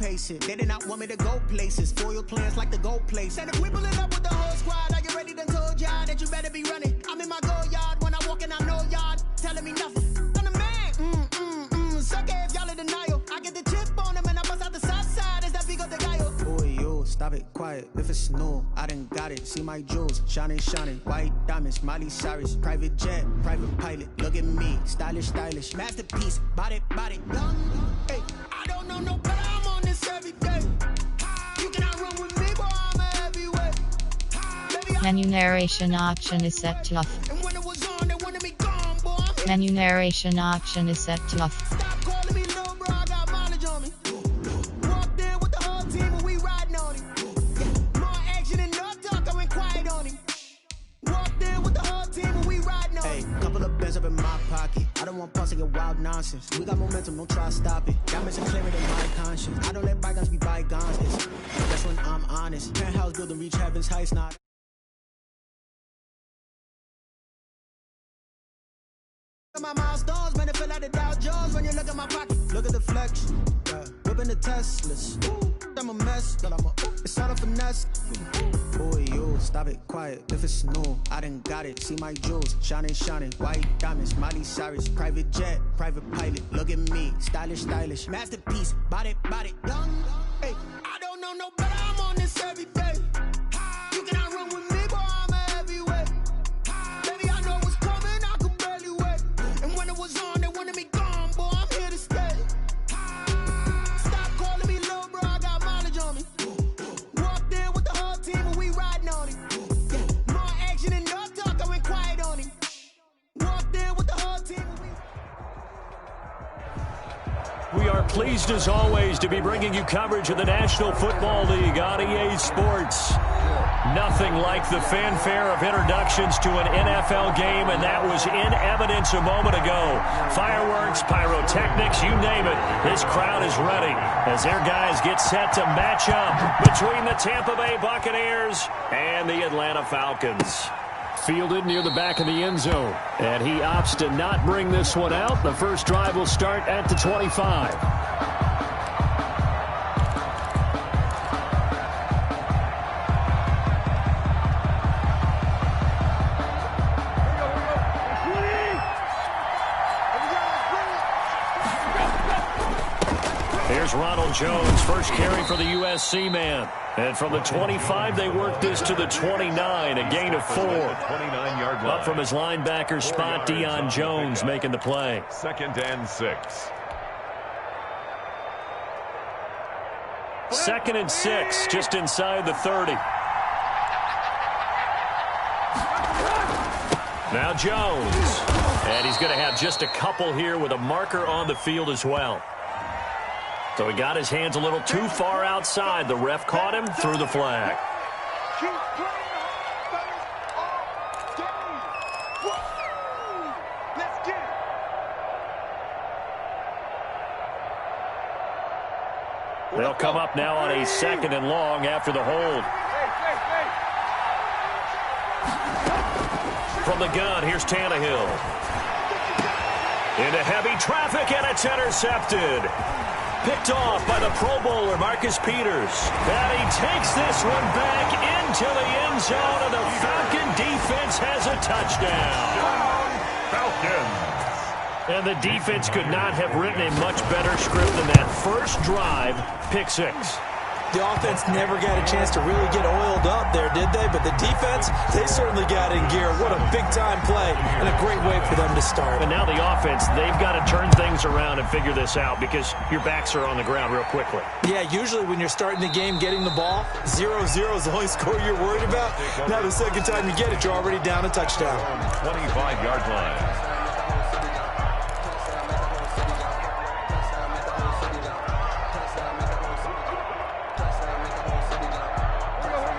pace it. They did not want me to go places. Foil plans like the gold place. And if we pulling up with the whole squad, are you ready? Done told y'all that you better be running. I'm in my go yard when I walk in, I know y'all telling me nothing. I'm the man. Suck it if y'all in denial. I get the chip on them and I bust out the south side. Is that Vigo de Gallo? Boy, yo, stop it, quiet. If it's new, I done got it. See my jewels, shining. White diamonds, Miley Cyrus. Private jet, private pilot. Look at me, stylish. Masterpiece, body, young. Hey, I don't know no better. I'm on this every day. You cannot run with me, boy, I'm a heavyweight. Menu narration option is set to off. And when it was on, they wanted me gone, boy. Menu narration option is set to off. Stop calling me little bro, I got mileage on me. Walked in with the whole team and we riding on him. More action and no talk, I went quiet on him. Walked in with the whole team and we riding on him. Hey, couple of bands up in my pocket. I don't want pause to get wild nonsense. We got momentum, don't try to stop it. Diamonds are clearer than my conscience. I don't let bygones be bygones. That's when I'm honest. Penthouse building reach heaven's heights, not. My milestones, man, it feel like the Dow Jones when you look at my pocket. Look at the flex, whipping the Teslas. I'm a mess, but it's all a finesse. Boy, yo, stop it, quiet. If it's new, I done got it. See my jewels, shining. White diamonds, Miley Cyrus. Private jet, private pilot. Look at me, stylish. Masterpiece, body, young. Hey, I don't know no better. I'm on this every day. You cannot run with me, boy, I'm a heavyweight. Baby, I know what's coming, I could barely wait. And when it was on, they wanted me gone, boy, I'm here to stay. Stop calling me little bro, I got mileage on me. Walked in with the whole team and we riding on him. More action and no talk, I went quiet on him. Walked in with the whole team and we are pleased as always to be bringing you coverage of the National Football League on EA Sports. Nothing like the fanfare of introductions to an NFL game, and that was in evidence a moment ago. Fireworks, pyrotechnics, you name it. This crowd is ready as their guys get set to match up between the Tampa Bay Buccaneers and the Atlanta Falcons. Fielded near the back of the end zone, and he opts to not bring this one out. The first drive will start at the 25. Here's Ronald Jones, first carry for the USC man. And from the 25, they work this to the 29, a gain of 4. 29-yard line. Up from his linebacker spot, Deion Jones making the play. 2nd and 6. 2nd and 6, just inside the 30. Now Jones. And he's going to have just a couple here with a marker on the field as well. So he got his hands a little too far outside. The ref caught him, threw the flag. They'll come up now on a 2nd and long after the hold. From the gun, here's Tannehill. Into heavy traffic, and it's intercepted. Picked off by the Pro Bowler, Marcus Peters. And he takes this one back into the end zone, and the Falcon defense has a touchdown. Falcons. And the defense could not have written a much better script than that. First drive, pick 6. The offense never got a chance to really get oiled up there, did they? But the defense, they certainly got in gear. What a big-time play and a great way for them to start. And now the offense, they've got to turn things around and figure this out because your backs are on the ground real quickly. Yeah, usually when you're starting the game, getting the ball, 0-0 is the only score you're worried about. Now the second time you get it, you're already down a touchdown. 25-yard line.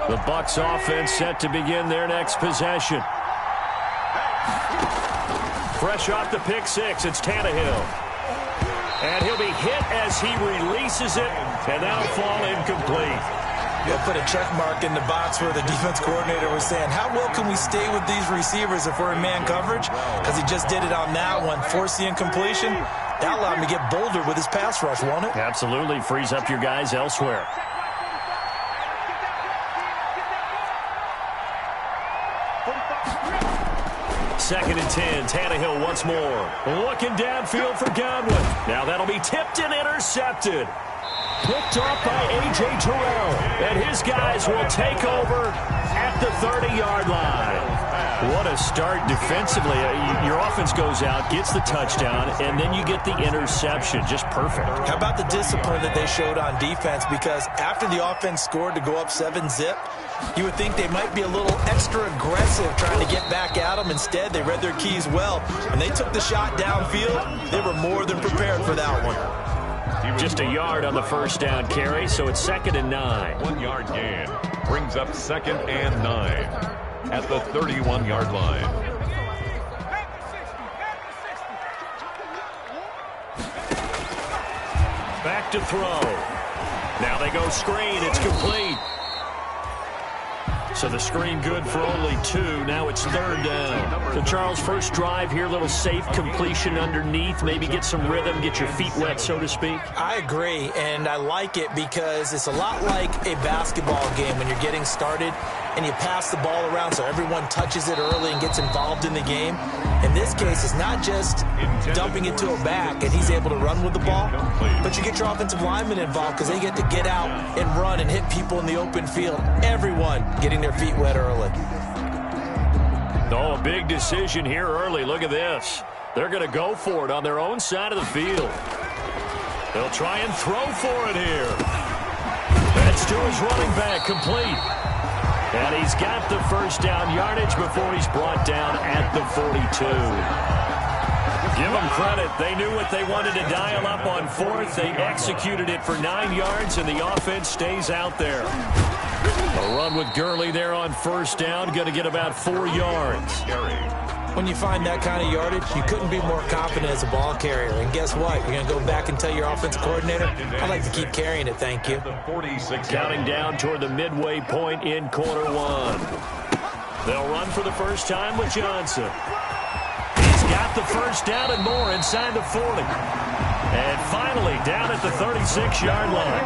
The Bucs offense set to begin their next possession. Fresh off the pick 6, it's Tannehill. And he'll be hit as he releases it, and that'll fall incomplete. You'll put a check mark in the box where the defense coordinator was saying, how well can we stay with these receivers if we're in man coverage? Because he just did it on that one, forced the incompletion. That allowed him to get bolder with his pass rush, won't it? Absolutely. Frees up your guys elsewhere. Second and 10. Tannehill once more. Looking downfield for Godwin. Now that'll be tipped and intercepted. Picked off by A.J. Terrell. And his guys will take over at the 30-yard line. What a start defensively. Your offense goes out, gets the touchdown, and then you get the interception. Just perfect. How about the discipline that they showed on defense? Because after the offense scored to go up 7-zip, you would think they might be a little extra aggressive trying to get back at them. Instead, they read their keys well. When they took the shot downfield, they were more than prepared for that one. Just a yard on the first down carry, so it's 2nd and 9. 1 yard gain brings up 2nd and 9 at the 31-yard line. Back to throw. Now they go screen. It's complete. So the screen good for only 2. Now it's 3rd down. So Charles, first drive here, little safe completion underneath. Maybe get some rhythm, get your feet wet, so to speak. I agree, and I like it because it's a lot like a basketball game when you're getting started and you pass the ball around so everyone touches it early and gets involved in the game. In this case, it's not just dumping it to a back and he's able to run with the ball, but you get your offensive linemen involved because they get to get out and run and hit people in the open field. Everyone getting their feet wet early. Oh, a big decision here early. Look at this. They're going to go for it on their own side of the field. They'll try and throw for it here. That's to his running back, complete. And he's got the first down yardage before he's brought down at the 42. Give them credit. They knew what they wanted to dial up on 4th. They executed it for 9 yards, and the offense stays out there. A run with Gurley there on first down. Going to get about 4 yards. When you find that kind of yardage, you couldn't be more confident as a ball carrier. And guess what? You're going to go back and tell your offensive coordinator, I'd like to keep carrying it, thank you. Counting down toward the midway point in quarter 1. They'll run for the first time with Johnson. He's got the first down and more inside the 40. And finally, down at the 36-yard line.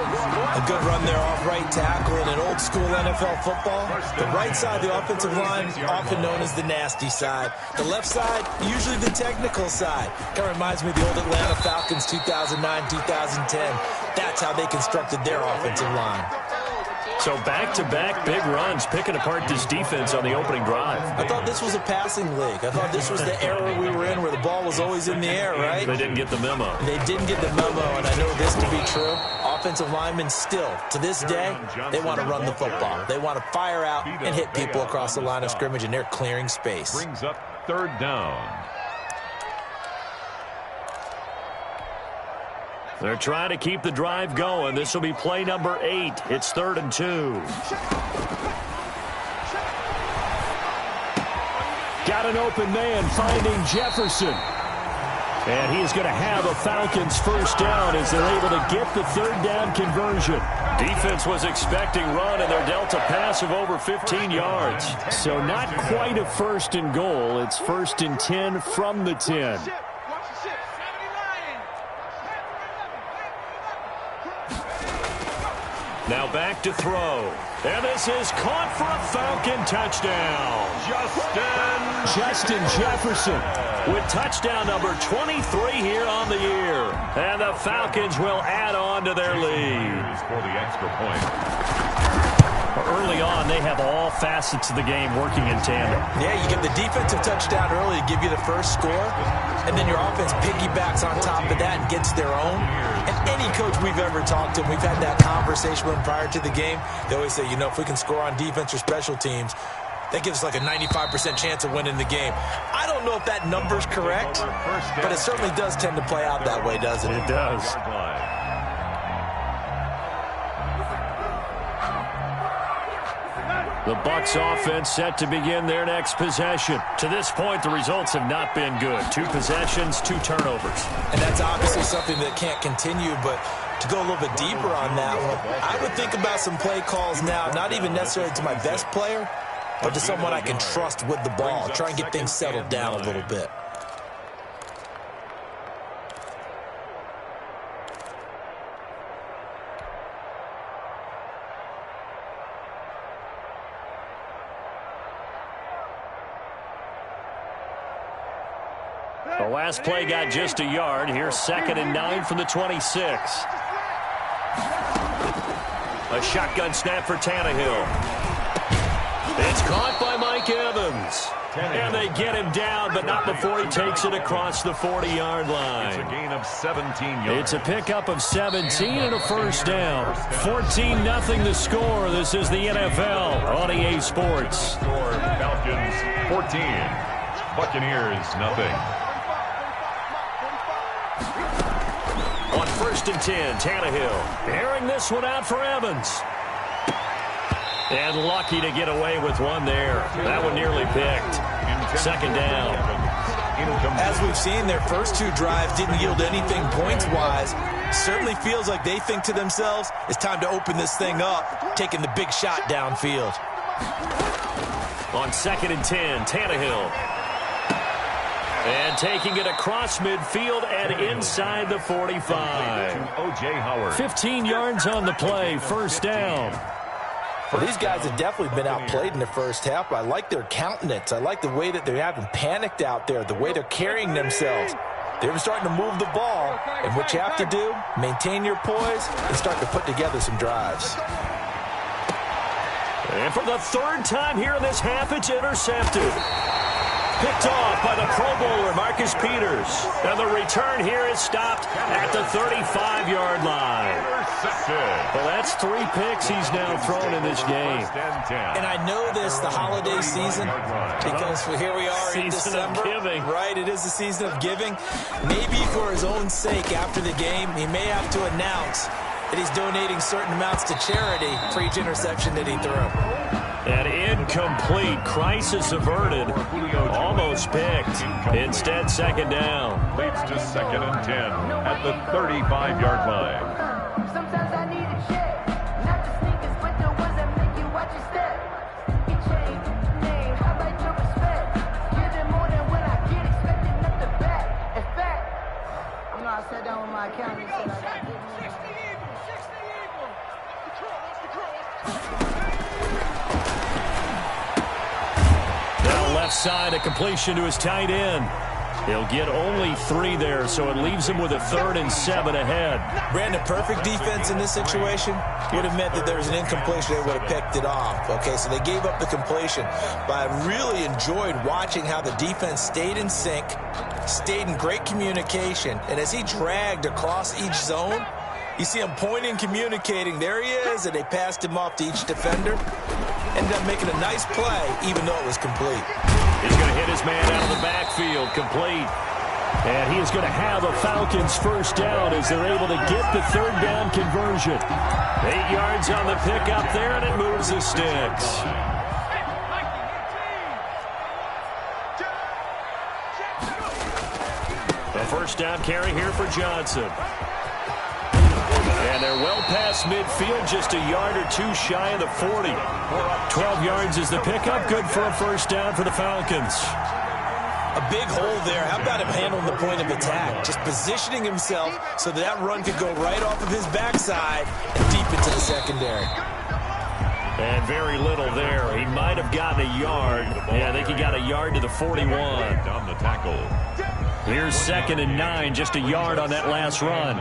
A good run there off right tackle in an old-school NFL football. The right side of the offensive line, often known as the nasty side. The left side, usually the technical side. Kind of reminds me of the old Atlanta Falcons 2009-2010. That's how they constructed their offensive line. So back-to-back big runs, picking apart this defense on the opening drive. I thought this was a passing league. I thought this was the era we were in where the ball was always in the air, right? They didn't get the memo. They didn't get the memo, and I know this to be true. Offensive linemen still, to this day, they want to run the football. They want to fire out and hit people across the line of scrimmage, and they're clearing space. Brings up 3rd down. They're trying to keep the drive going. This will be play number 8. It's 3rd and 2. Got an open man finding Jefferson. And he's going to have a Falcons first down as they're able to get the 3rd down conversion. Defense was expecting run, and they're dealt a pass of over 15 yards. So not quite a 1st and goal. It's 1st and 10 from the 10. Now back to throw. And this is caught for a Falcon touchdown. Justin Jefferson with touchdown number 23 here on the year. And the Falcons will add on to their lead. For the extra point. Early on, they have all facets of the game working in tandem. Yeah, you get the defensive touchdown early to give you the first score, and then your offense piggybacks on top of that and gets their own. And any coach we've ever talked to, we've had that conversation with them prior to the game, they always say, you know, if we can score on defense or special teams, that gives us like a 95% chance of winning the game. I don't know if that number's correct, but it certainly does tend to play out that way, doesn't it? It does. The Bucs offense set to begin their next possession. To this point, the results have not been good. 2 possessions, 2 turnovers. And that's obviously something that can't continue, but to go a little bit deeper on that one, I would think about some play calls now, not even necessarily to my best player, but to someone I can trust with the ball. Try and get things settled down a little bit. The last play got just a yard. Here's 2nd and 9 from the 26. A shotgun snap for Tannehill. It's caught by Mike Evans. And they get him down, but not before he takes it across the 40-yard line. It's a gain of 17 yards. It's a pickup of 17 and a first down. 14-0 the score. This is the NFL on EA Sports. Falcons 14. Buccaneers nothing. On 1st and 10, Tannehill airing this one out for Evans. And lucky to get away with one there. That one nearly picked. 2nd down. As we've seen, their first 2 drives didn't yield anything points-wise. Certainly feels like they think to themselves, it's time to open this thing up, taking the big shot downfield. On 2nd and 10, Tannehill. And taking it across midfield and inside the 45. O.J. Howard. 15 yards on the play, first down. Well, these guys have definitely been outplayed in the first half, but I like their countenance. I like the way that they haven't panicked out there, the way they're carrying themselves. They're starting to move the ball, and what you have to do, maintain your poise and start to put together some drives. And for the 3rd time here in this half, it's intercepted. Picked off by the Pro Bowler, Marcus Peters. And the return here is stopped at the 35-yard line. Well, that's 3 picks he's now thrown in this game. And I know this, the holiday season, because here we are in December. Season of giving. Right, it is the season of giving. Maybe for his own sake after the game, he may have to announce that he's donating certain amounts to charity for each interception that he threw. An incomplete, crisis averted, almost picked. Instead, 2nd down. Leads to 2nd and 10 at the 35-yard line. Sometimes I need a check, not the sneakers, but the ones that make you watch your step. Get changed, name, how about your respect? Give it more than when I get expected, not the back. In fact, you know, I sat down with my accountant and said I got 60 equal. Down left side, a completion to his tight end. He'll get only 3 there, so it leaves him with a 3rd and 7 ahead. Brandon, perfect defense in this situation would have meant that there was an incompletion. They would have picked it off. Okay, so they gave up the completion. But I really enjoyed watching how the defense stayed in sync, stayed in great communication. And as he dragged across each zone, you see him pointing, communicating. There he is, and they passed him off to each defender. Ended up making a nice play, even though it was complete. He's going to hit his man out of the backfield, complete. And he is going to have a Falcons first down as they're able to get the 3rd down conversion. 8 yards on the pickup there, and it moves the sticks. The first down carry here for Johnson. And they're well past midfield, just a yard or 2 shy of the 40. 12 yards is the pickup, good for a first down for the Falcons. A big hole there. How about him handling the point of attack? Just positioning himself so that run could go right off of his backside and deep into the secondary. And very little there. He might have gotten a yard. Yeah, I think he got a yard to the 41. On the tackle. Here's 2nd and 9, just a yard on that last run.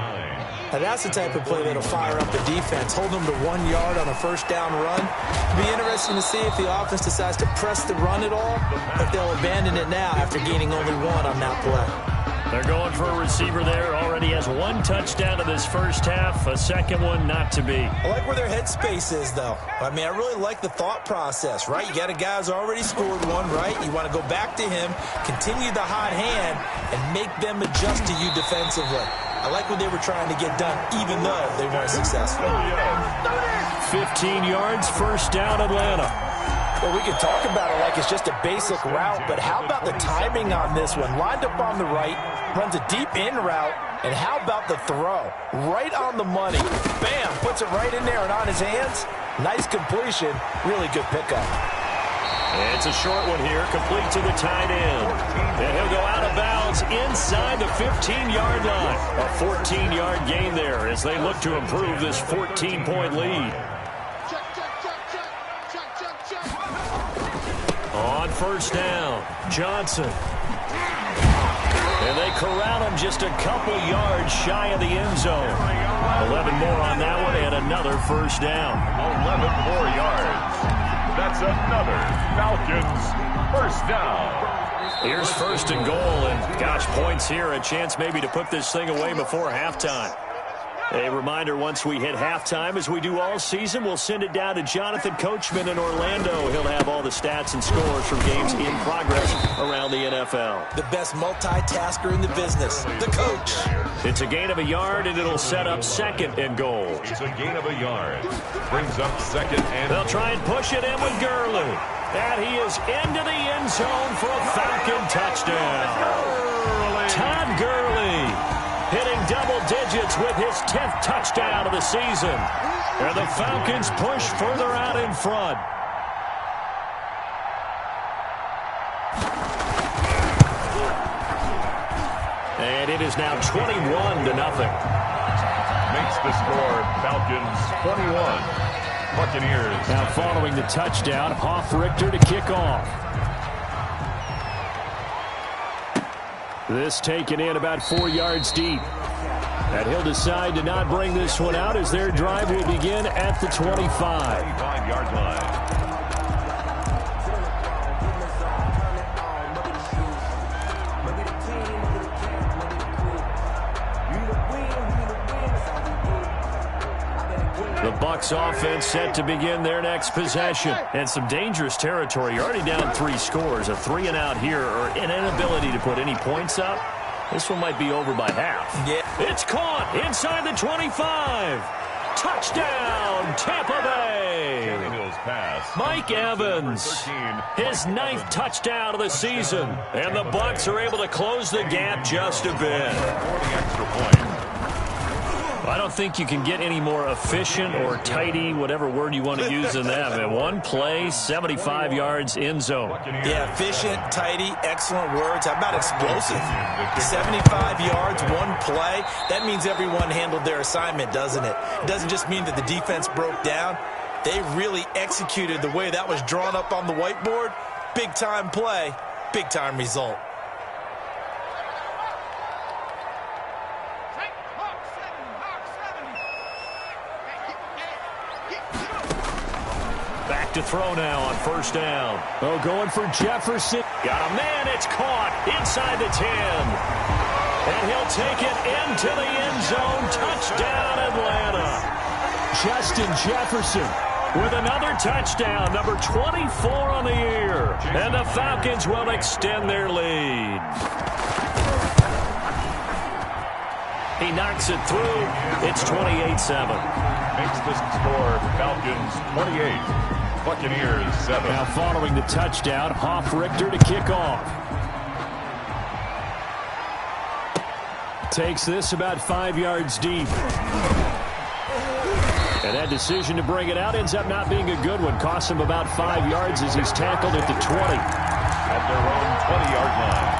Now that's the type of play that'll fire up the defense. Hold them to 1 yard on a first down run. It'll be interesting to see if the offense decides to press the run at all, or if they'll abandon it now after gaining only 1 on that play. They're going for a receiver there. Already has 1 touchdown in this first half. A second one not to be. I like where their headspace is, though. I mean, I really like the thought process, right? You got a guy who's already scored 1, right? You want to go back to him, continue the hot hand, and make them adjust to you defensively. I like what they were trying to get done, even though they weren't successful. 15 yards, first down, Atlanta. Well, we can talk about it like it's just a basic route, but how about the timing on this one? Lined up on the right, runs a deep in route, and how about the throw? Right on the money. Bam, puts it right in there and on his hands. Nice completion, really good pickup. It's a short one here, complete to the tight end. And he'll go out of bounds inside the 15-yard line. A 14-yard gain there as they look to improve this 14-point lead. On first down, Johnson. And they corral him just a couple yards shy of the end zone. 11 more on that one and another first down. 11 more yards. That's another Falcons first down. Here's first and goal, and gosh, points here, a chance maybe to put this thing away before halftime. A reminder, once we hit halftime, as we do all season, we'll send it down to Jonathan Coachman in Orlando. He'll have all the stats and scores from games in progress around the NFL. The best multitasker in the business, the coach. It's a gain of a yard, and it'll set up second and goal. It's a gain of a yard. Brings up second and they'll try and push it in with Gurley. And he is into the end zone for a Falcon touchdown. Todd Gurley hitting double digits with his 10th touchdown of the season. And the Falcons push further out in front. And it is now 21-0. Makes the score Falcons 21. Buccaneers. Now following the touchdown, Richter to kick off. This taken in about 4 yards deep. And he'll decide to not bring this one out as their drive will begin at the 25. 25-yard line. The Bucs offense set to begin their next possession. And some dangerous territory. You're already down 3 scores. A 3-and-out here or an inability to put any points up. This one might be over by half. Yeah. It's caught inside the 25. Touchdown, Tampa Bay. Pass. Mike Evans, his 9th touchdown of the season. And the Bucs are able to close the gap just a bit. 40 extra points. I don't think you can get any more efficient or tidy, whatever word you want to use in that. Man, one play, 75 yards in zone. Yeah, efficient, tidy, excellent words. How about explosive? 75 yards, one play. That means everyone handled their assignment, doesn't it? It doesn't just mean that the defense broke down. They really executed the way that was drawn up on the whiteboard. Big-time play, big-time result. To throw now on first down. Oh, going for Jefferson. Got a man. It's caught inside the 10. And he'll take it into the end zone. Touchdown, Atlanta. Justin Jefferson with another touchdown, number 24 on the year. And the Falcons will extend their lead. He knocks it through. It's 28-7. Makes the score Falcons 28. Buccaneers 7. Now following the touchdown, Richter to kick off. Takes this about 5 yards deep. And that decision to bring it out ends up not being a good one. Costs him about 5 yards as he's tackled at the 20. At their own 20-yard line.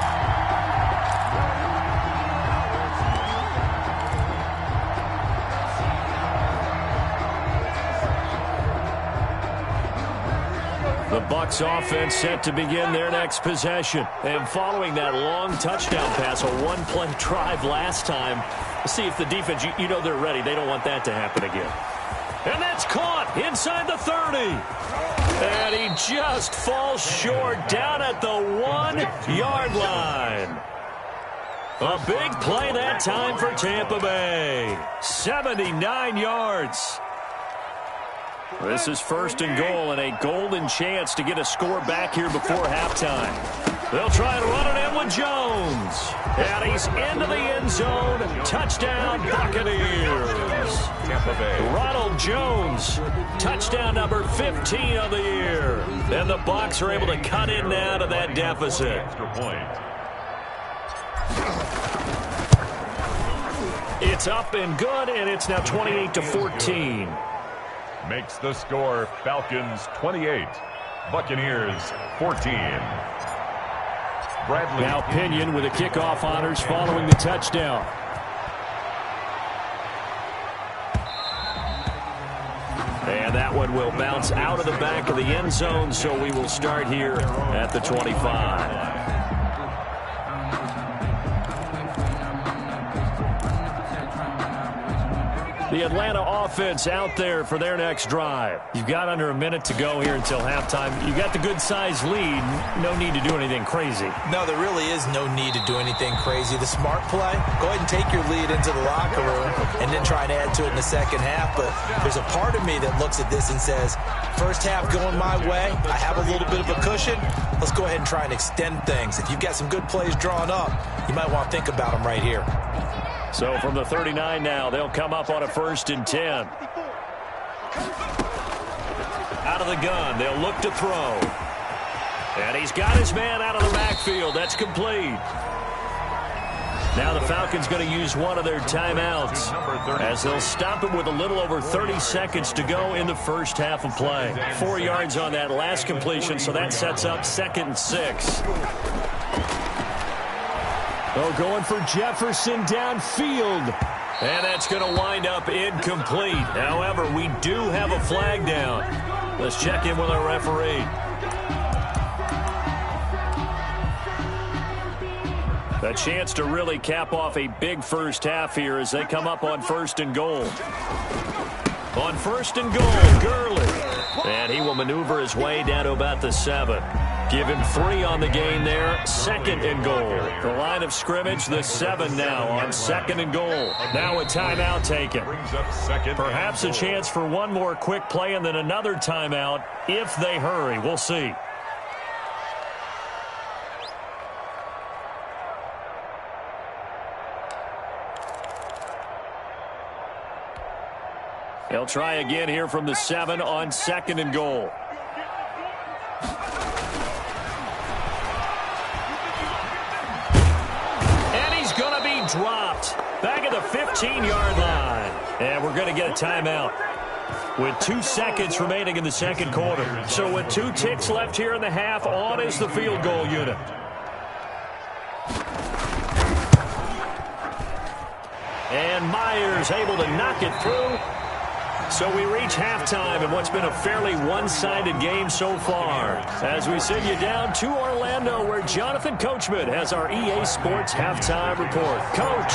The Bucs offense set to begin their next possession. And following that long touchdown pass, a one-play drive last time, let's see if the defense, you know they're ready. They don't want that to happen again. And that's caught inside the 30. And he just falls short down at the 1-yard line. A big play that time for Tampa Bay. 79 yards. This is first and goal and a golden chance to get a score back here before halftime. They'll try and run it in with Jones. And he's into the end zone. Touchdown, Buccaneers. Tampa Bay. Ronald Jones, touchdown number 15 of the year. And the Bucs are able to cut in now to that deficit. Extra point. It's up and good, and it's now 28-14. Makes the score Falcons 28, Buccaneers 14. Bradley. Now Pinion with a kickoff honors following the touchdown. And that one will bounce out of the back of the end zone, so we will start here at the 25. The Atlanta offense out there for their next drive. You've got under a minute to go here until halftime. You got the good-sized lead. No need to do anything crazy. No, there really is no need to do anything crazy. The smart play, go ahead and take your lead into the locker room and then try and add to it in the second half. But there's a part of me that looks at this and says, first half going my way, I have a little bit of a cushion. Let's go ahead and try and extend things. If you've got some good plays drawn up, you might want to think about them right here. So from the 39 now, they'll come up on a 1st and 10. Out of the gun, they'll look to throw. And he's got his man out of the backfield. That's complete. Now the Falcons going to use one of their timeouts as they'll stop it with a little over 30 seconds to go in the first half of play. 4 yards on that last completion, so that sets up 2nd and 6. Oh, going for Jefferson downfield. And that's going to wind up incomplete. However, we do have a flag down. Let's check in with our referee. A chance to really cap off a big first half here as they come up on 1st and goal. On 1st and goal, Gurley. And he will maneuver his way down to about the 7. Give him 3 on the gain there. 2nd and goal. The line of scrimmage, the 7 now on 2nd and goal. Now a timeout taken. Perhaps a chance for one more quick play and then another timeout if they hurry. We'll see. They'll try again here from the 7 on 2nd and goal. And he's going to be dropped back at the 15-yard line. And we're going to get a timeout with 2 seconds remaining in the second quarter. So with 2 ticks left here in the half, on is the field goal unit. And Myers able to knock it through. So we reach halftime in what's been a fairly one-sided game so far. As we send you down to Orlando, where Jonathan Coachman has our EA Sports halftime report. Coach,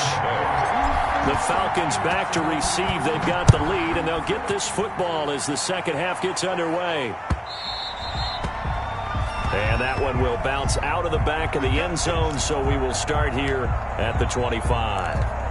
the Falcons back to receive. They've got the lead, and they'll get this football as the second half gets underway. And that one will bounce out of the back of the end zone, so we will start here at the 25.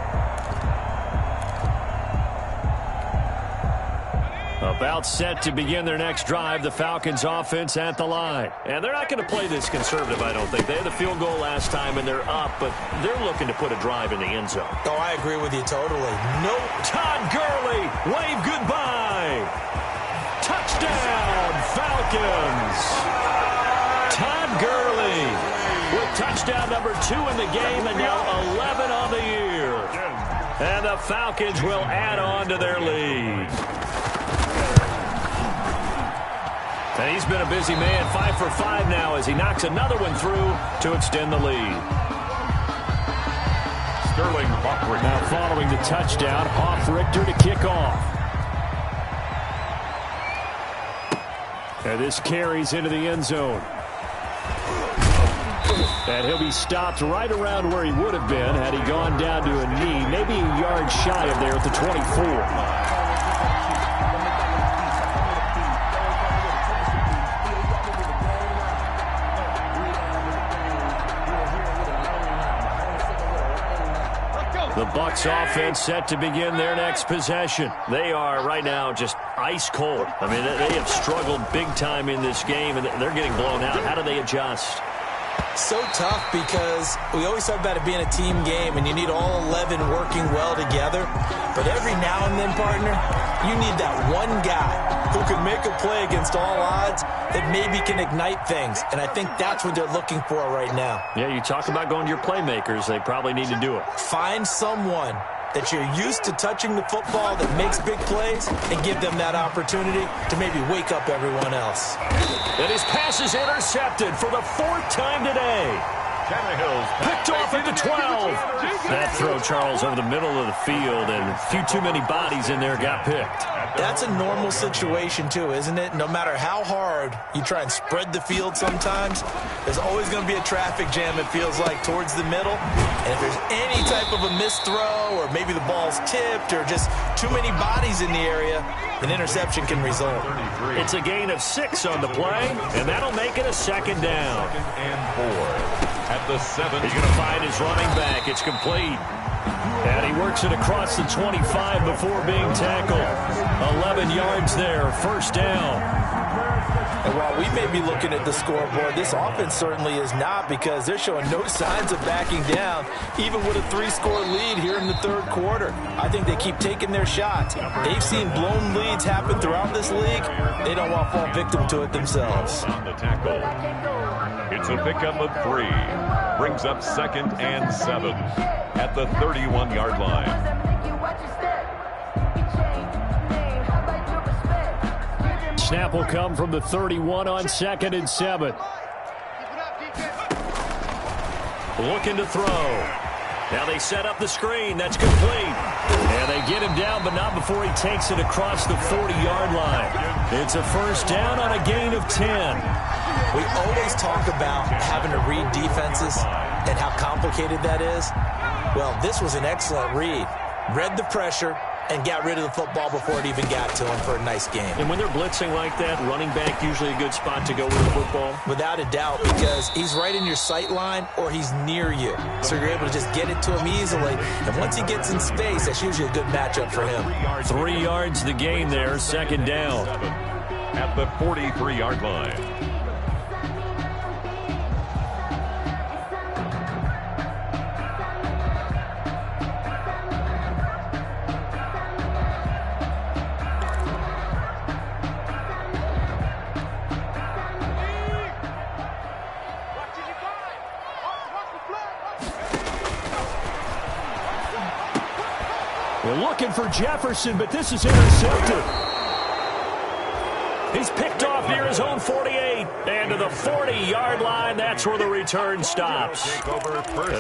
About set to begin their next drive, the Falcons offense at the line. And they're not going to play this conservative, I don't think. They had the field goal last time, and they're up, but they're looking to put a drive in the end zone. Oh, I agree with you totally. No. Todd Gurley, wave goodbye. Touchdown, Falcons. Todd Gurley with touchdown number 2 in the game, and now 11 on the year. And the Falcons will add on to their lead. And he's been a busy man, 5 for 5 now as he knocks another one through to extend the lead. Sterling Hoffrichter. Now following the touchdown, Hoffrichter to kick off. And this carries into the end zone. And he'll be stopped right around where he would have been had he gone down to a knee, maybe a yard shy of there at the 24. The Bucs offense set to begin their next possession. They are right now just ice cold. I mean, they have struggled big time in this game, and they're getting blown out. How do they adjust? So tough because we always talk about it being a team game, and you need all 11 working well together. But every now and then, partner, you need that one guy who can make a play against all odds that maybe can ignite things. And I think that's what they're looking for right now. Yeah, you talk about going to your playmakers. They probably need to do it. Find someone that you're used to touching the football that makes big plays and give them that opportunity to maybe wake up everyone else. And his pass is intercepted for the 4th time today. Picked off at the 12. That throw, Charles, over the middle of the field, and a few too many bodies in there got picked. That's a normal situation, too, isn't it? No matter how hard you try and spread the field sometimes, there's always going to be a traffic jam, it feels like, towards the middle. And if there's any type of a missed throw, or maybe the ball's tipped, or just too many bodies in the area, an interception can result. It's a gain of 6 on the play, and that'll make it a second down. And 4 at the 7. He's going to find his running back. It's complete. And he works it across the 25 before being tackled. 11 yards there, first down. And while we may be looking at the scoreboard, this offense certainly is not, because they're showing no signs of backing down, even with a 3-score lead here in the third quarter. I think they keep taking their shots. They've seen blown leads happen throughout this league. They don't want to fall victim to it themselves. On the tackle. It's a pickup of 3. Brings up 2nd and 7 at the 31-yard line. Snap will come from the 31 on 2nd and 7. Looking to throw. Now they set up the screen. That's complete. And they get him down, but not before he takes it across the 40-yard line. It's a first down on a gain of 10. We always talk about having to read defenses and how complicated that is. Well, this was an excellent read. Read the pressure and got rid of the football before it even got to him for a nice game. And when they're blitzing like that, running back usually a good spot to go with the football? Without a doubt, because he's right in your sight line or he's near you. So you're able to just get it to him easily. And once he gets in space, that's usually a good matchup for him. 3 yards the gain there, second down. At the 43-yard line. We're looking for Jefferson, but this is intercepted. He's picked off near his own 48. And to the 40-yard line, that's where the return stops.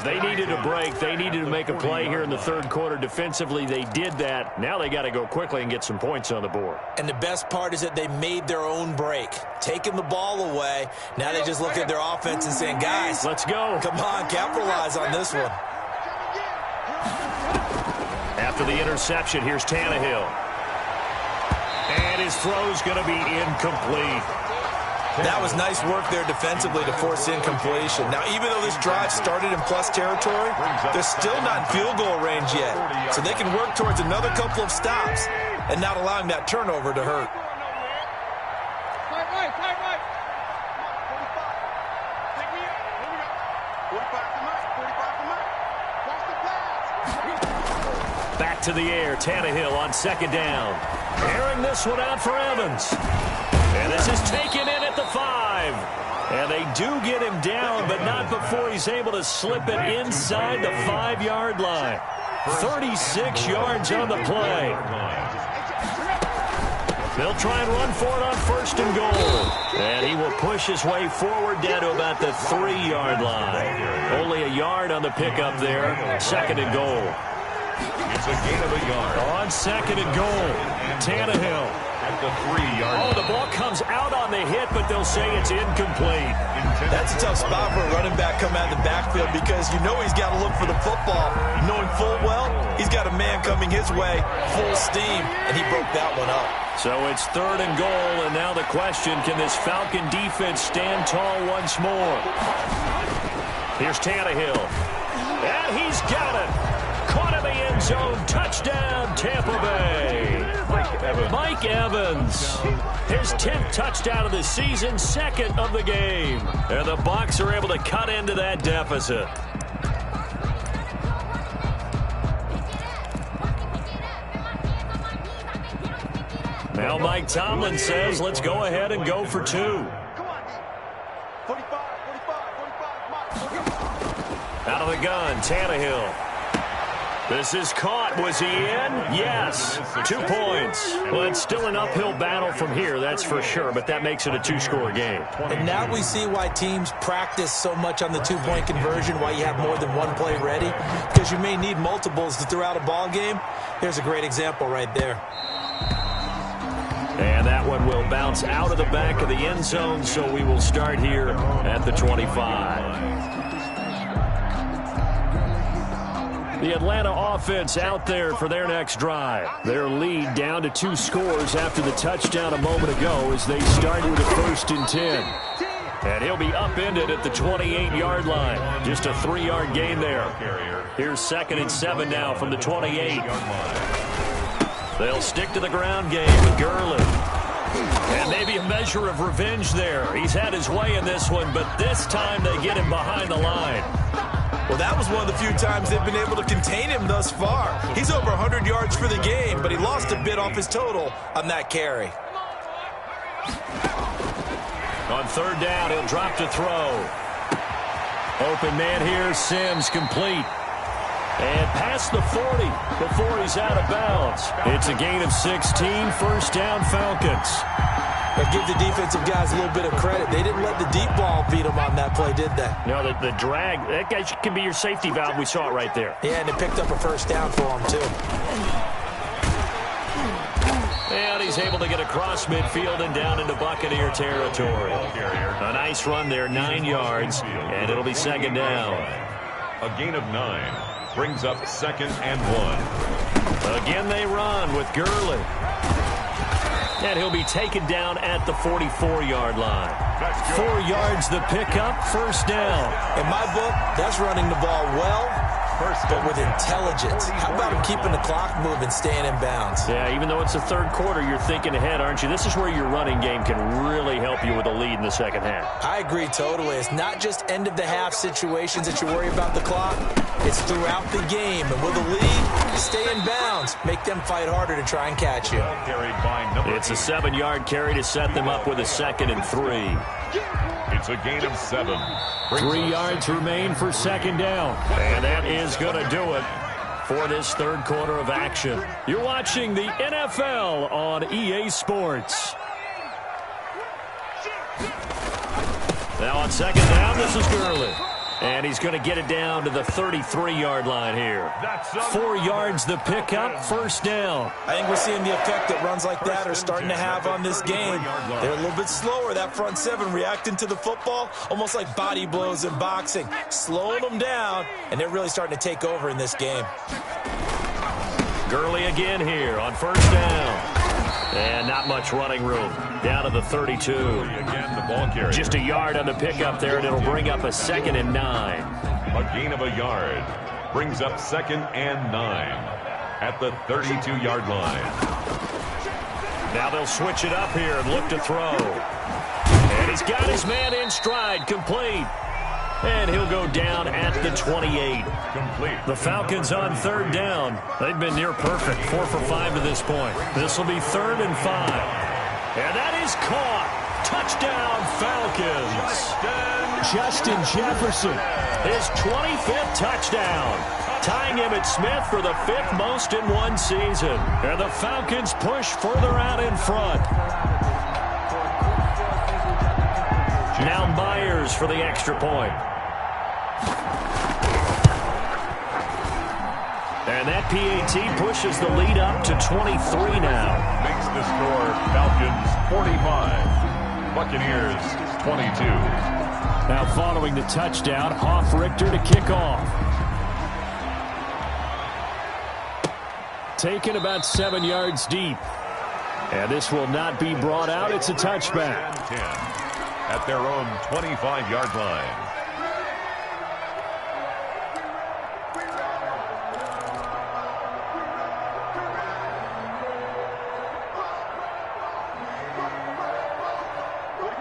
They needed a break. They needed to make a play here in the third quarter. Defensively, they did that. Now they got to go quickly and get some points on the board. And the best part is that they made their own break, taking the ball away. Now they just look at their offense and saying, guys, let's go. Come on, capitalize on this one. After the interception, here's Tannehill. And his throw's going to be incomplete. That was nice work there defensively to force incompletion. Now, even though this drive started in plus territory, they're still not in field goal range yet. So they can work towards another couple of stops and not allowing that turnover to hurt. Back to the air, Tannehill on second down. Airing this one out for Evans. And this is taken in at the 5. And they do get him down, but not before he's able to slip it inside the 5-yard line. 36 yards on the play. They'll try and run for it on first and goal. And he will push his way forward down to about the 3-yard line. Only a yard on the pickup there. Second and goal. It's a gain of a yard. On second and goal, Tannehill. At the 3-yard line. Oh, the ball comes out on the hit, but they'll say it's incomplete. That's a tough spot for a running back coming out of the backfield, because you know he's got to look for the football, knowing full well he's got a man coming his way, full steam, and he broke that one up. So it's third and goal, and now the question, can this Falcon defense stand tall once more? Here's Tannehill. And he's got it. Caught in the end zone. Touchdown, Tampa Bay. Mike Evans. His 10th touchdown of the season, second of the game. And the Bucs are able to cut into that deficit. Now Mike Tomlin says, let's go ahead and go for 2. Out of the gun, Tannehill. This is caught. Was he in? Yes. 2 points. Well, it's still an uphill battle from here, that's for sure, but that makes it a 2-score game. And now we see why teams practice so much on the 2-point conversion, why you have more than one play ready, because you may need multiples to throw out a ball game. Here's a great example right there. And that one will bounce out of the back of the end zone, so we will start here at the 25. The Atlanta offense out there for their next drive. Their lead down to 2 scores after the touchdown a moment ago as they start with a 1st and 10. And he'll be upended at the 28-yard line. Just a 3-yard gain there. Here's 2nd and 7 now from the 28. They'll stick to the ground game with Gurley. And maybe a measure of revenge there. He's had his way in this one, but this time they get him behind the line. Well, that was one of the few times they've been able to contain him thus far. He's over 100 yards for the game, but he lost a bit off his total on that carry. On 3rd down, he'll drop to throw. Open man here, Sims complete. And past the 40 before he's out of bounds. It's a gain of 16, 1st down Falcons. But give the defensive guys a little bit of credit. They didn't let the deep ball beat them on that play, did they? No, the drag, that guy can be your safety valve. We saw it right there. Yeah, and it picked up a 1st down for him, too. And he's able to get across midfield and down into Buccaneer territory. A nice run there, 9 yards, and it'll be 2nd down. A gain of 9 brings up 2nd and 1. Again they run with Gurley. And he'll be taken down at the 44-yard line. 4 yards the pickup, 1st down. In my book, that's running the ball well, but with intelligence. How about him keeping the clock moving, staying in bounds? Yeah, even though it's the 3rd quarter, you're thinking ahead, aren't you? This is where your running game can really help you with a lead in the 2nd half. I agree totally. It's not just end-of-the-half situations that you worry about the clock. It's throughout the game. And with a lead, stay in bounds. Make them fight harder to try and catch you. It's a 7-yard carry to set them up with a 2nd and 3. It's a gain of 7. 3 yards remain for 2nd down. And that is going to do it for this 3rd quarter of action. You're watching the NFL on EA Sports. Now on 2nd down, this is Gurley. And he's going to get it down to the 33-yard line here. 4 yards the pickup, 1st down. I think we're seeing the effect that runs like that are starting to have on this game. They're a little bit slower, that front 7, reacting to the football, almost like body blows in boxing. Slowing them down, and they're really starting to take over in this game. Gurley again here on 1st down. And not much running room. Down to the 32. Again, the ball carrier. Just a yard on the pickup there, and it'll bring up a 2nd and 9. A gain of a yard brings up 2nd and 9 at the 32-yard line. Now they'll switch it up here and look to throw. And he's got his man in stride, complete. And he'll go down at the 28. Complete. The Falcons on 3rd down. They've been near perfect, 4 for 5 to this point. This will be 3rd and 5. And that is caught. Touchdown, Falcons. Justin Jefferson, his 25th touchdown, tying him at Smith for the 5th most in one season. And the Falcons push further out in front. Now Myers for the extra point. And that PAT pushes the lead up to 23 now. Makes the score Falcons 45, Buccaneers 22. Now following the touchdown, Hoff-Richter to kick off. Taken about 7 yards deep. And this will not be brought out. It's a touchback. 10 at their own 25-yard line.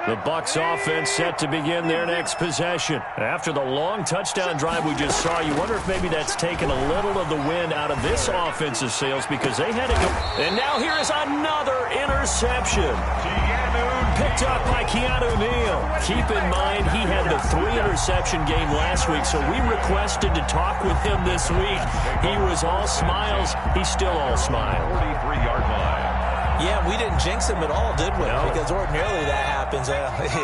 The Bucs offense set to begin their next possession. After the long touchdown drive we just saw, you wonder if maybe that's taken a little of the wind out of this offensive sails because they had to go. And now here is another interception. Picked up by Keanu Neal. Keep in mind he had the 3-interception game last week, so we requested to talk with him this week. He was all smiles. He's still all smile. 43-yard line. Yeah, we didn't jinx him at all, did we? No. Because ordinarily that happens.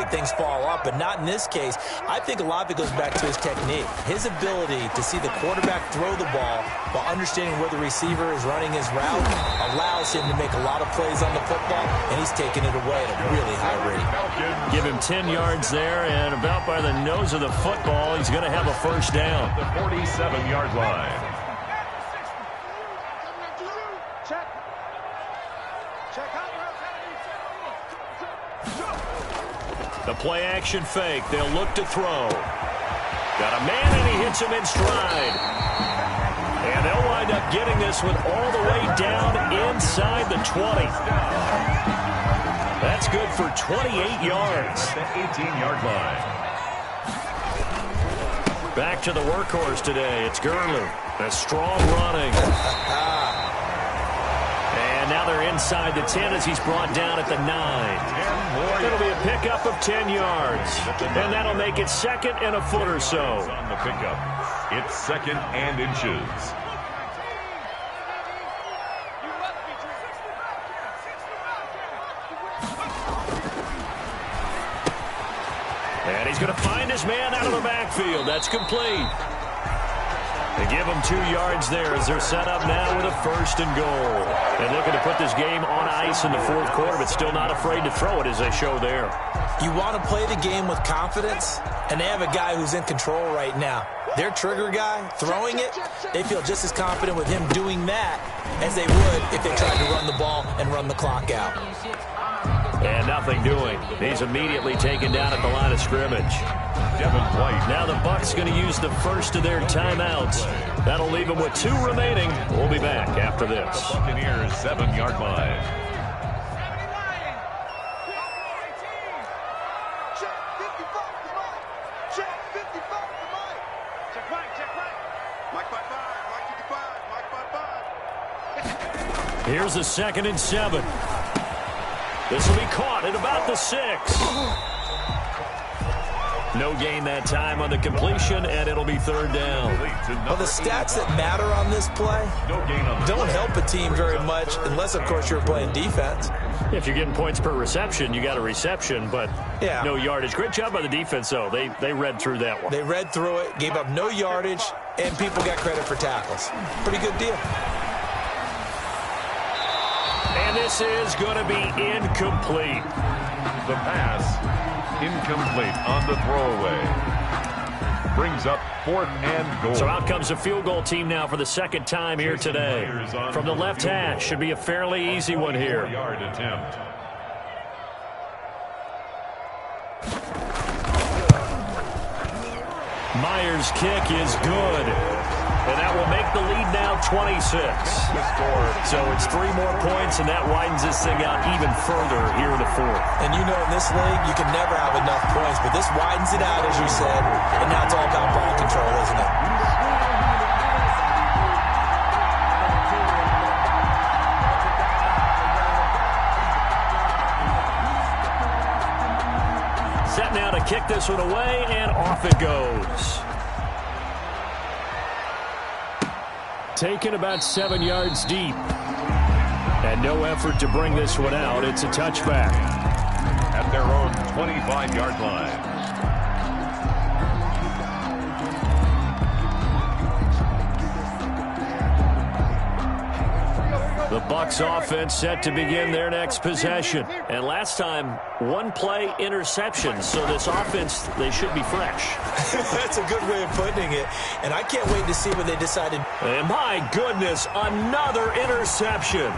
Things fall off, but not in this case. I think a lot of it goes back to his technique. His ability to see the quarterback throw the ball while understanding where the receiver is running his route allows him to make a lot of plays on the football, and he's taking it away at a really high rate. Give him 10 yards there, and about by the nose of the football, he's going to have a first down. The 47-yard line. The play-action fake. They'll look to throw. Got a man, and he hits him in stride. And they'll wind up getting this one all the way down inside the 20. That's good for 28 yards. The 18-yard line. Back to the workhorse today. It's Gurley. A strong running. And now they're inside the 10 as he's brought down at the 9. It'll be a pickup of 10 yards. And that'll make it second and a foot or so. On the pickup, it's second and inches. And he's going to find his man out of the backfield. That's complete. They give him 2 yards there as they're set up now with a first and goal. And looking to put this game on ice in the fourth quarter, but still not afraid to throw it as they show there. You want to play the game with confidence, and they have a guy who's in control right now. Their trigger guy, throwing it, they feel just as confident with him doing that as they would if they tried to run the ball and run the clock out. And nothing doing. He's immediately taken down at the line of scrimmage. Devin White. Now the Bucs going to use the first of their timeouts. That'll leave them with 2 remaining. We'll be back after this. The Buccaneers 7-yard line. Here's a 2nd and 7. This will be caught at about the 6. No gain that time on the completion, and it'll be 3rd down. Well, the stats that matter on this play don't help a team very much unless, of course, you're playing defense. If you're getting points per reception, you got a reception, but yeah, no yardage. Great job by the defense, though. They read through that one. They read through it, gave up no yardage, and people got credit for tackles. Pretty good deal. And this is going to be incomplete. The pass, incomplete on the throwaway. Brings up 4th and goal. So out comes the field goal team now for the 2nd time here today. From the left hash, should be a fairly easy one here. 4-yard attempt. Myers' kick is good. And that will make the lead now 26. So it's 3 more points, and that widens this thing out even further here in the 4th. And you know in this league, you can never have enough points, but this widens it out, as you said, and now it's all about ball control, isn't it? Set now to kick this one away, and off it goes. Taken about 7 yards deep. And no effort to bring this one out. It's a touchback. At their own 25-yard line. The Bucs offense set to begin their next possession. And last time, 1 play interception. So this offense, they should be fresh. That's a good way of putting it. And I can't wait to see what they decided. And my goodness, another interception.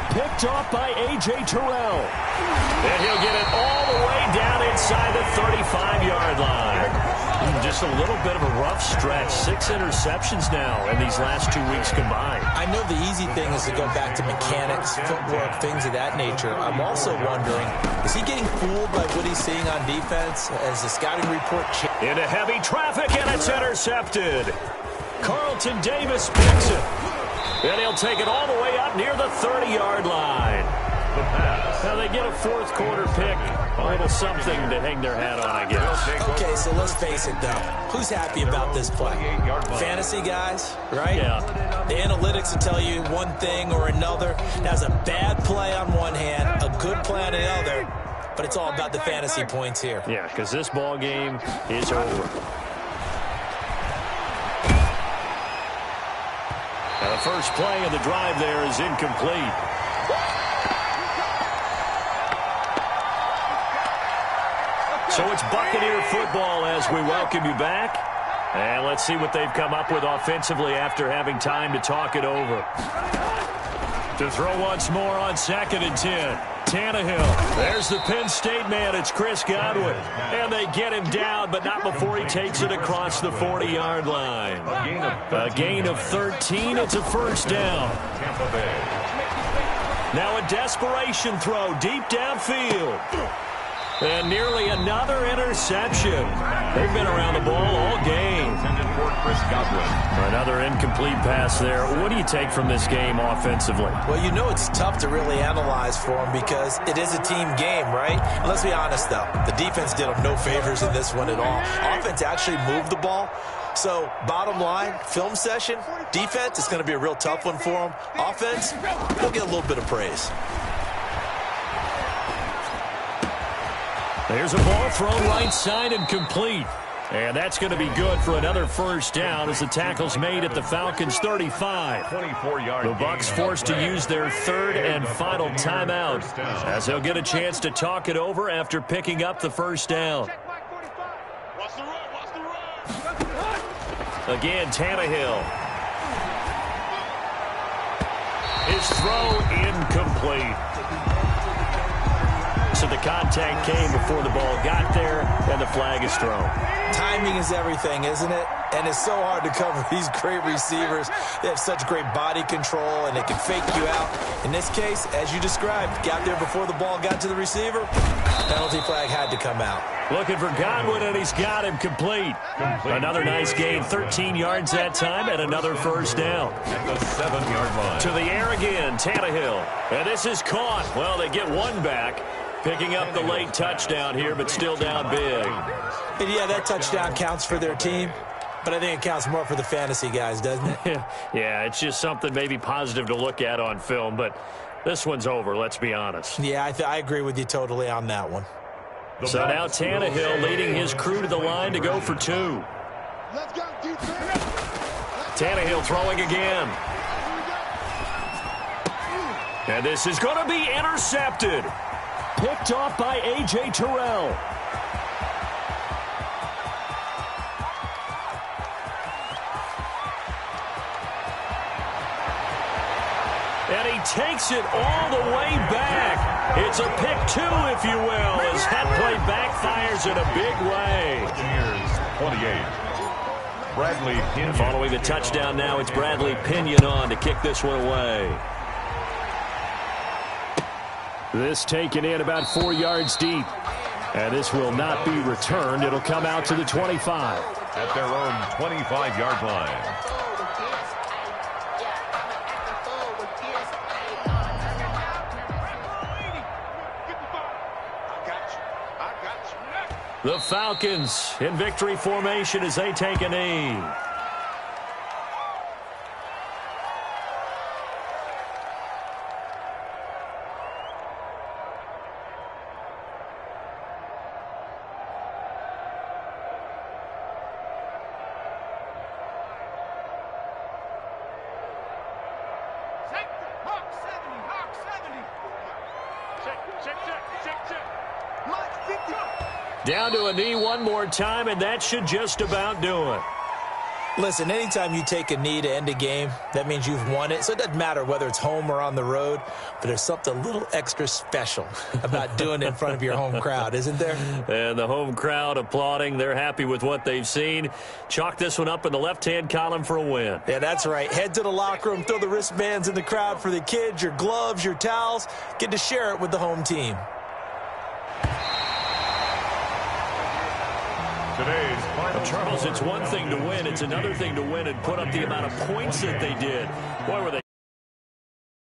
Picked off by A.J. Terrell. And he'll get it all the way down inside the 35-yard line. just a little bit of a rough stretch. 6 interceptions now in these last 2 weeks combined. I know the easy thing is to go back to mechanics, footwork, things of that nature. I'm also wondering, is he getting fooled by what he's seeing on defense as the scouting report into heavy traffic, and it's intercepted. Carlton Davis picks it. And he'll take it all the way up near the 30-yard line. The pass. Now they get a fourth quarter pick. A little something to hang their hat on, I guess. Okay, so let's face it, though. Who's happy about this play? Fantasy guys, right? Yeah. The analytics will tell you one thing or another. That's a bad play on one hand, a good play on the other, but it's all about the fantasy points here. Yeah, because this ball game is over. Now the first play of the drive there is incomplete. So it's Buccaneer football as we welcome you back. And let's see what they've come up with offensively after having time to talk it over. To throw once more on 2nd and 10. Tannehill. There's the Penn State man. It's Chris Godwin. And they get him down, but not before he takes it across the 40-yard line. A gain of 13. It's a first down. Now a desperation throw deep downfield. And nearly another interception. They've been around the ball all game. Another incomplete pass there. What do you take from this game offensively? Well, you know it's tough to really analyze for them because it is a team game, right? And let's be honest, though. The defense did them no favors in this one at all. Offense actually moved the ball. So, bottom line, film session, defense is going to be a real tough one for them. Offense, they'll get a little bit of praise. There's a ball thrown right side and complete. And that's going to be good for another first down as the tackle's made at the Falcons' 35. 24-yard The Bucs forced to use their third and final timeout as they'll get a chance to talk it over after picking up the first down. Again, Tannehill. His throw incomplete. So the contact came before the ball got there, and the flag is thrown. Timing is everything, isn't it? And it's so hard to cover these great receivers. They have such great body control, and they can fake you out. In this case, as you described, got there before the ball got to the receiver. Penalty flag had to come out. Looking for Godwin, and he's got him complete. Another nice gain, 13 yards that time, and another first down. At the 7-yard line. To the air again, Tannehill. And this is caught. Well, they get one back. Picking up the late touchdown here, but still down big. And yeah, that touchdown counts for their team, but I think it counts more for the fantasy guys, doesn't it? Yeah, it's just something maybe positive to look at on film, but this one's over, let's be honest. Yeah, I agree with you totally on that one. So now Tannehill leading his crew to the line to go for 2. Tannehill throwing again. And this is going to be intercepted. Picked off by A.J. Terrell. And he takes it all the way back. It's a pick 2, if you will, as that play backfires in a big way. 28. Bradley Pinion. Following the touchdown now, it's Bradley Pinion on to kick this one away. This taken in about 4 yards deep. And this will not be returned. It'll come out to the 25. At their own 25-yard line. The Falcons in victory formation as they take a knee. Down to a knee one more time, and that should just about do it. Listen, anytime you take a knee to end a game, that means you've won it. So it doesn't matter whether it's home or on the road, but there's something a little extra special about doing it in front of your home crowd, isn't there? And the home crowd applauding. They're happy with what they've seen. Chalk this one up in the left-hand column for a win. Yeah, that's right. Head to the locker room, throw the wristbands in the crowd for the kids, your gloves, your towels. Get to share it with the home team. Today's final Charles, it's one thing to win. It's another thing to win and put up the amount of points that they did. Boy, were they